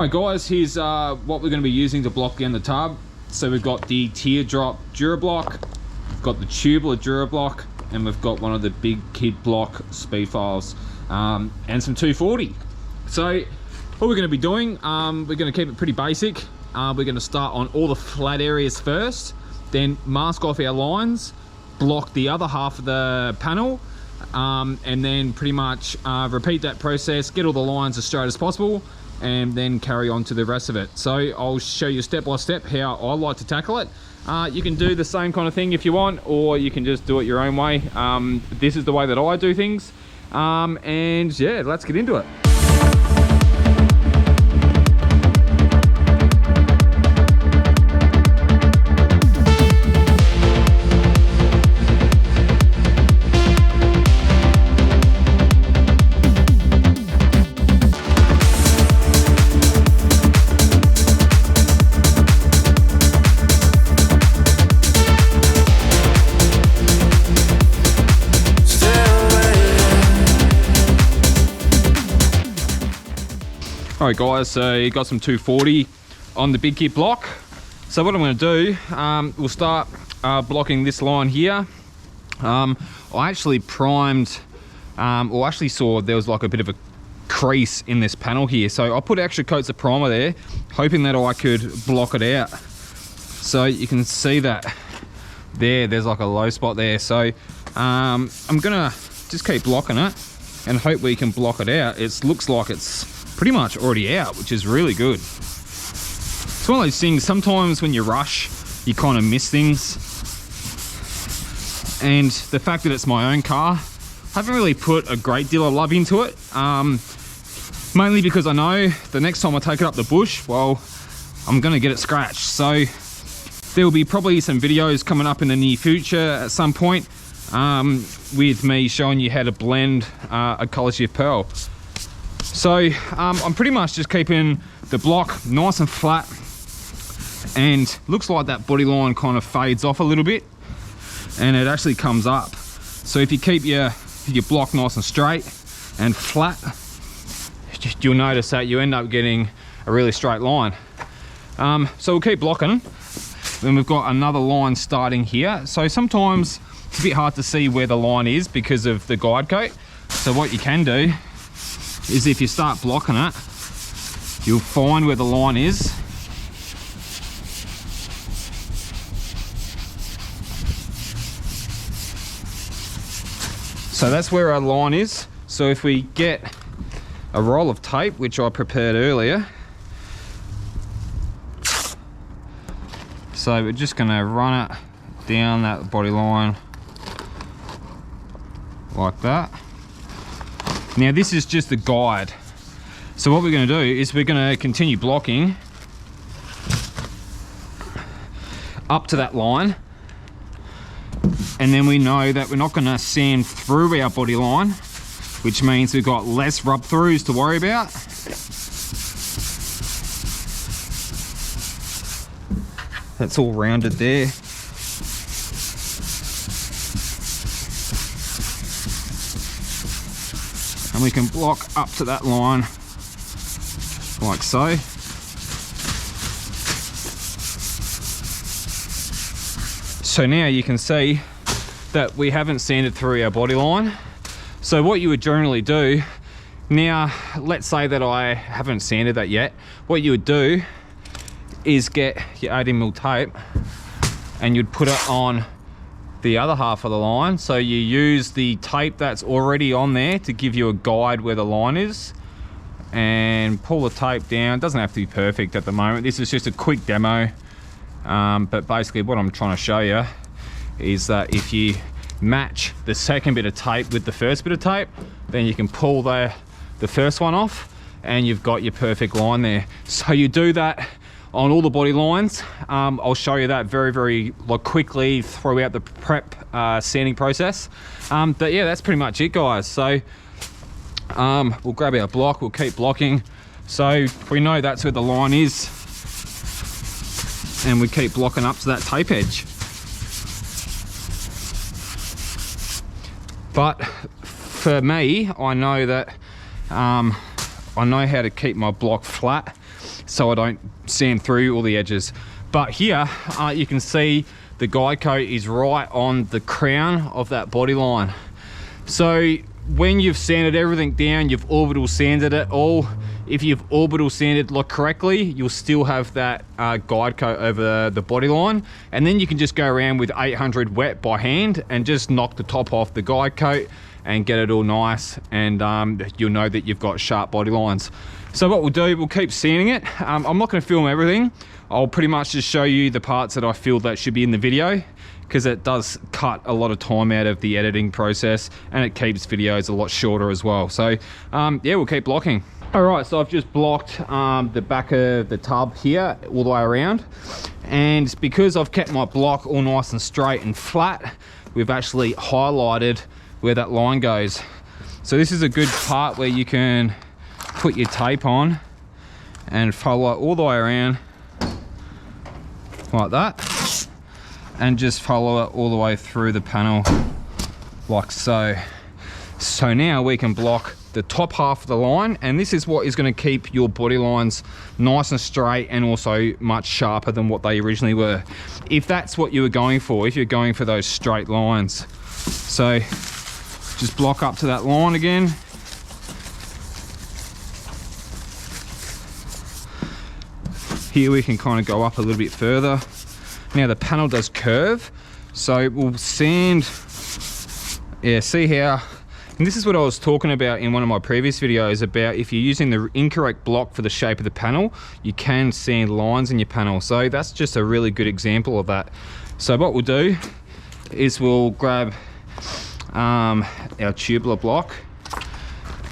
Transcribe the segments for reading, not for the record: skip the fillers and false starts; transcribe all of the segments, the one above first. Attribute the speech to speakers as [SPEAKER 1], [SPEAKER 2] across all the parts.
[SPEAKER 1] Alright guys, here's what we're going to be using to block down the tub. So we've got the teardrop Durablock, we've got the tubular Durablock, and we've got one of the big kid block speed files, and some 240. So what we're going to be doing, we're going to keep it pretty basic. We're going to start on all the flat areas first, then mask off our lines, block the other half of the panel, and then pretty much repeat that process, get all the lines as straight as possible, and then carry on to the rest of it. So I'll show you step by step how I like to tackle it. You can do the same kind of thing if you want, or you can just do it your own way. This is the way that I do things, and yeah, let's get into it. Alright guys, so you got some 240 on the big kit block. So what I'm going to do, we'll start blocking this line here. I actually primed, or actually saw there was like a bit of a crease in this panel here. So I put extra coats of primer there, hoping that I could block it out. So you can see that there's like a low spot there. So I'm going to just keep blocking it and hope we can block it out. It looks like it's pretty much already out, which is really good. It's one of those things, sometimes when you rush, you kind of miss things. And the fact that it's my own car, I haven't really put a great deal of love into it. Mainly because I know the next time I take it up the bush, well, I'm gonna get it scratched. So there will be probably some videos coming up in the near future at some point, with me showing you how to blend a color shift pearl. So I'm pretty much just keeping the block nice and flat, and looks like that body line kind of fades off a little bit and it actually comes up. So if you keep your block nice and straight and flat, you'll notice that you end up getting a really straight line. So we'll keep blocking. Then we've got another line starting here. So sometimes it's a bit hard to see where the line is because of the guide coat. So what you can do is, if you start blocking it, you'll find where the line is. So that's where our line is. So if we get a roll of tape, which I prepared earlier, so we're just going to run it down that body line like that. Now this is just a guide. So what we're going to do is we're going to continue blocking up to that line, and then we know that we're not going to sand through our body line, which means we've got less rub throughs to worry about. That's all rounded there. And we can block up to that line like so. So now you can see that we haven't sanded through our body line. So what you would generally do, now let's say that I haven't sanded that yet, what you would do is get your 18mm tape and you'd put it on the other half of the line. So you use the tape that's already on there to give you a guide where the line is, and pull the tape down. It doesn't have to be perfect at the moment. This is just a quick demo, but basically what I'm trying to show you is that if you match the second bit of tape with the first bit of tape, then you can pull the first one off and you've got your perfect line there. So you do that on all the body lines. I'll show you that very quickly throughout the prep sanding process. But yeah, that's pretty much it, guys. So we'll grab our block, we'll keep blocking. So we know that's where the line is, and we keep blocking up to that tape edge. But for me, I know that I know how to keep my block flat so I don't sand through all the edges. But here you can see the guide coat is right on the crown of that body line. So when you've sanded everything down, you've orbital sanded it all. If you've orbital sanded correctly, you'll still have that guide coat over the body line, and then you can just go around with 800 wet by hand and just knock the top off the guide coat and get it all nice, and you'll know that you've got sharp body lines. So what we'll do, we'll keep sanding it. I'm not going to film everything. I'll pretty much just show you the parts that I feel that should be in the video, because it does cut a lot of time out of the editing process, and it keeps videos a lot shorter as well. So yeah, we'll keep blocking. All right, so I've just blocked the back of the tub here all the way around, and because I've kept my block all nice and straight and flat, we've actually highlighted where that line goes. So this is a good part where you can put your tape on and follow it all the way around like that, and just follow it all the way through the panel like so. So now we can block the top half of the line, and this is what is going to keep your body lines nice and straight and also much sharper than what they originally were, if that's what you were going for, if you're going for those straight lines. So just block up to that line again. Here we can kind of go up a little bit further. Now the panel does curve, so we'll sand, yeah, see how, and this is what I was talking about in one of my previous videos about if you're using the incorrect block for the shape of the panel, you can sand lines in your panel. So that's just a really good example of that. So what we'll do is we'll grab our tubular block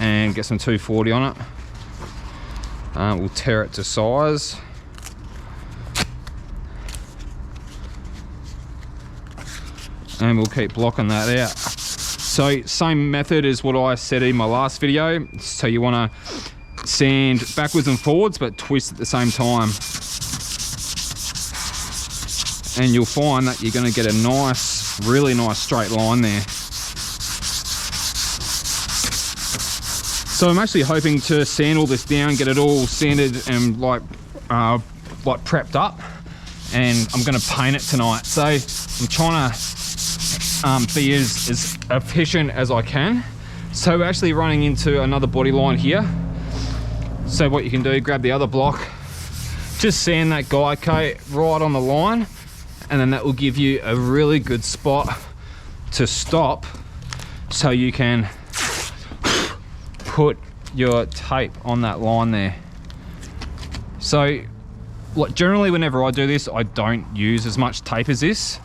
[SPEAKER 1] and get some 240 on it. We'll tear it to size. And we'll keep blocking that out. So same method as what I said in my last video. So you want to sand backwards and forwards, but twist at the same time. And you'll find that you're going to get a nice, really nice straight line there. So I'm actually hoping to sand all this down, get it all sanded and like prepped up, and I'm going to paint it tonight. So I'm trying to be as efficient as I can. So we're actually running into another body line here. So what you can do, grab the other block, just sand that guide coat right on the line, and then that will give you a really good spot to stop, so you can put your tape on that line there. So generally whenever I do this, I don't use as much tape as this.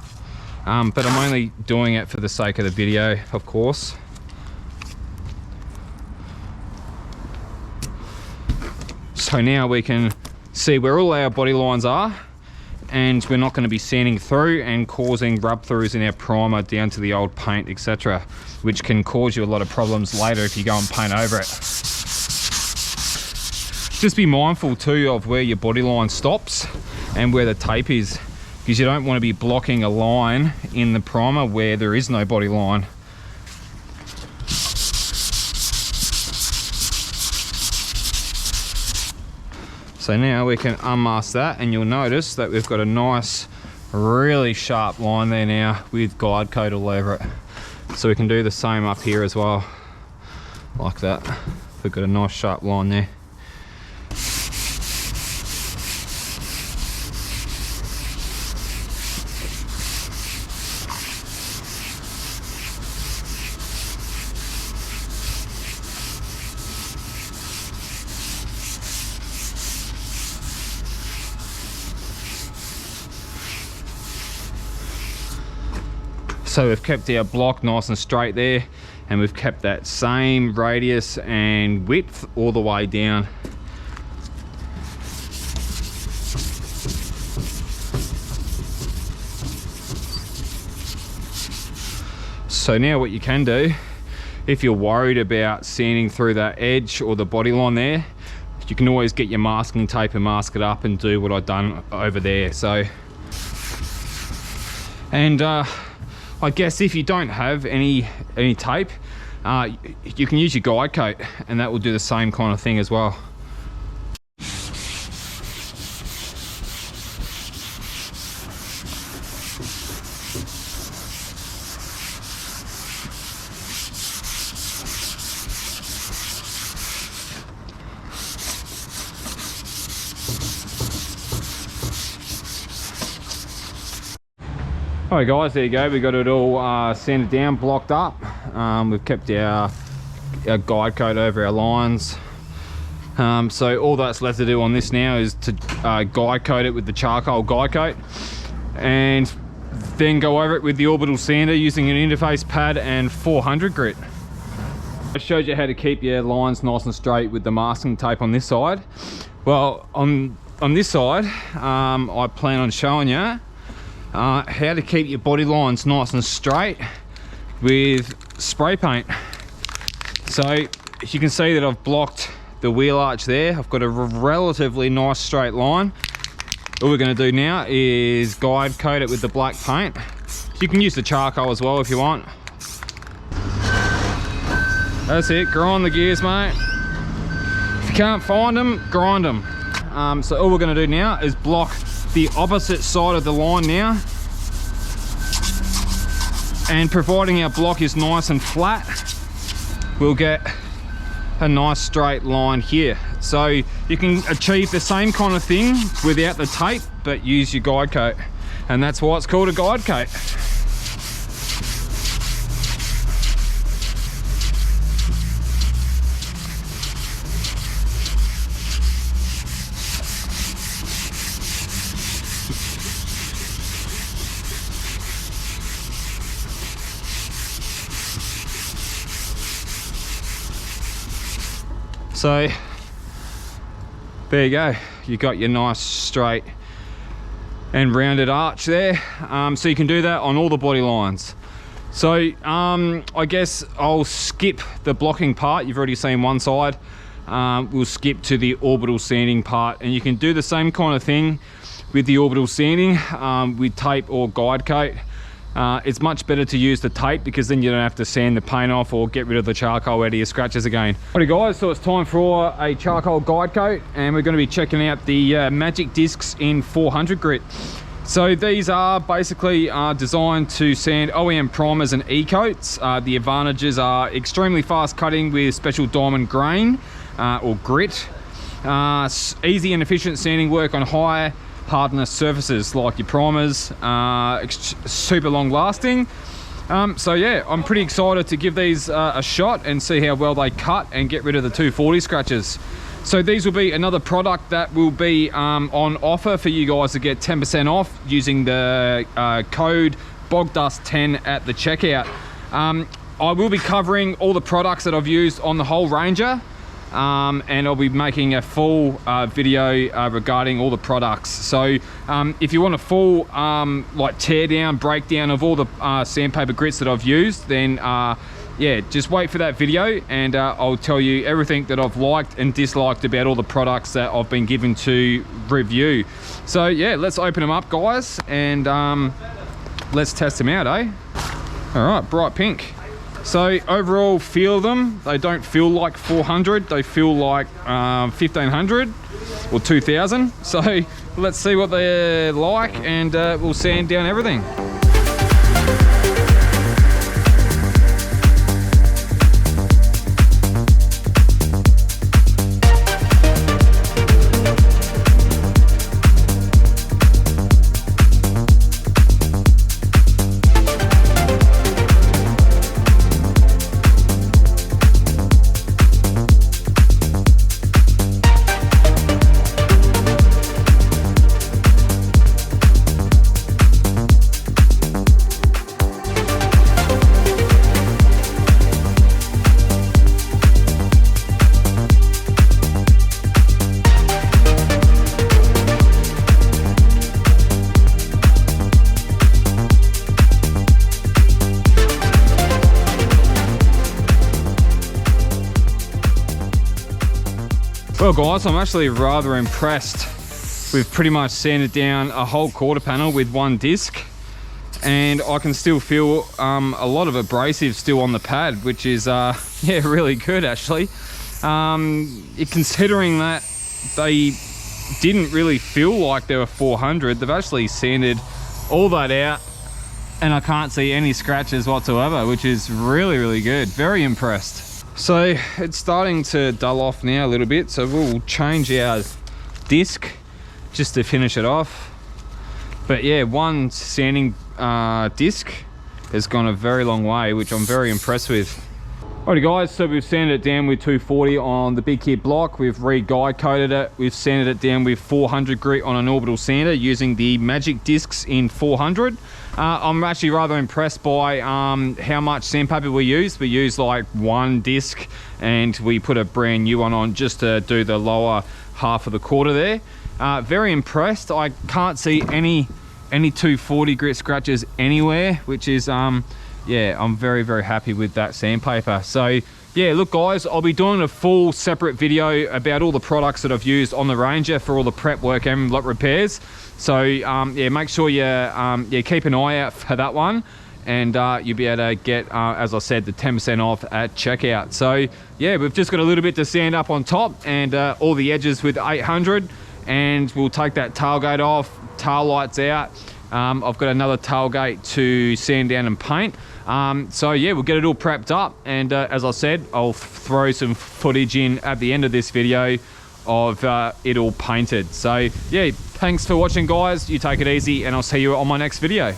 [SPEAKER 1] But I'm only doing it for the sake of the video, of course. So now we can see where all our body lines are, and we're not going to be sanding through and causing rub throughs in our primer down to the old paint, etc., which can cause you a lot of problems later if you go and paint over it. Just be mindful too of where your body line stops and where the tape is, because you don't want to be blocking a line in the primer where there is no body line. So now we can unmask that, and you'll notice that we've got a nice, really sharp line there now with guide coat all over it. So we can do the same up here as well, like that. We've got a nice sharp line there. So we've kept our block nice and straight there, and we've kept that same radius and width all the way down. So now what you can do, if you're worried about sanding through that edge or the body line there, you can always get your masking tape and mask it up and do what I've done over there. So, and I guess if you don't have any tape, you can use your guide coat, and that will do the same kind of thing as well. Alright guys, there you go. We got it all sanded down, blocked up. We've kept our guide coat over our lines. So all that's left to do on this now is to guide coat it with the charcoal guide coat, and then go over it with the orbital sander using an interface pad and 400 grit. I showed you how to keep your lines nice and straight with the masking tape on this side. Well, on this side, I plan on showing you how to keep your body lines nice and straight with spray paint. So you can see that I've blocked the wheel arch there. I've got a relatively nice straight line. All we're going to do now is guide coat it with the black paint. You can use the charcoal as well if you want. That's it, grind the gears, mate. If you can't find them, grind them. So all we're going to do now is block the opposite side of the line now, and providing our block is nice and flat, we'll get a nice straight line here. So you can achieve the same kind of thing without the tape, but use your guide coat, and that's why it's called a guide coat. So there you go, you got your nice straight and rounded arch there. So you can do that on all the body lines. So I guess I'll skip the blocking part. You've already seen one side. We'll skip to the orbital sanding part, and you can do the same kind of thing with the orbital sanding with tape or guide coat. It's much better to use the tape, because then you don't have to sand the paint off or get rid of the charcoal out of your scratches again. Alrighty guys, so it's time for a charcoal guide coat, and we're going to be checking out the Magic discs in 400 grit. So these are basically designed to sand OEM primers and e-coats. The advantages are extremely fast cutting with special diamond grain or grit, easy and efficient sanding work on high hardness surfaces like your primers, super long lasting. So yeah, I'm pretty excited to give these a shot and see how well they cut and get rid of the 240 scratches. So these will be another product that will be on offer for you guys to get 10% off using the code BOGDUST10 at the checkout. I will be covering all the products that I've used on the whole Ranger, and I'll be making a full video regarding all the products. So if you want a full like tear down, breakdown of all the sandpaper grits that I've used, then yeah, just wait for that video, and I'll tell you everything that I've liked and disliked about all the products that I've been given to review. So yeah, let's open them up guys, and let's test them out, eh? All right, bright pink. So overall feel of them, they don't feel like 400, they feel like 1500 or 2000. So let's see what they're like, and we'll sand down everything. Well guys, I'm actually rather impressed. We've pretty much sanded down a whole quarter panel with one disc, and I can still feel a lot of abrasive still on the pad, which is yeah, really good actually. Considering that they didn't really feel like they were 400, they've actually sanded all that out and I can't see any scratches whatsoever, which is really, really good. Very impressed. So it's starting to dull off now a little bit, so we'll change our disc just to finish it off. But yeah, one sanding disc has gone a very long way, which I'm very impressed with. Alrighty guys, so we've sanded it down with 240 on the big kit block. We've re-guide coated it. We've sanded it down with 400 grit on an orbital sander using the Magic discs in 400. I'm actually rather impressed by how much sandpaper we used. We used like one disc and we put a brand new one on just to do the lower half of the quarter there. Very impressed. I can't see any 240 grit scratches anywhere, which is yeah, I'm very, very happy with that sandpaper. So yeah, look guys, I'll be doing a full separate video about all the products that I've used on the Ranger for all the prep work and lot repairs. So yeah, make sure you keep an eye out for that one, and you'll be able to get, as I said, the 10% off at checkout. So yeah, we've just got a little bit to sand up on top and all the edges with 800, and we'll take that tailgate off, tail lights out. I've got another tailgate to sand down and paint. So yeah, we'll get it all prepped up, and as I said, I'll throw some footage in at the end of this video of it all painted. So yeah, thanks for watching guys, you take it easy, and I'll see you on my next video.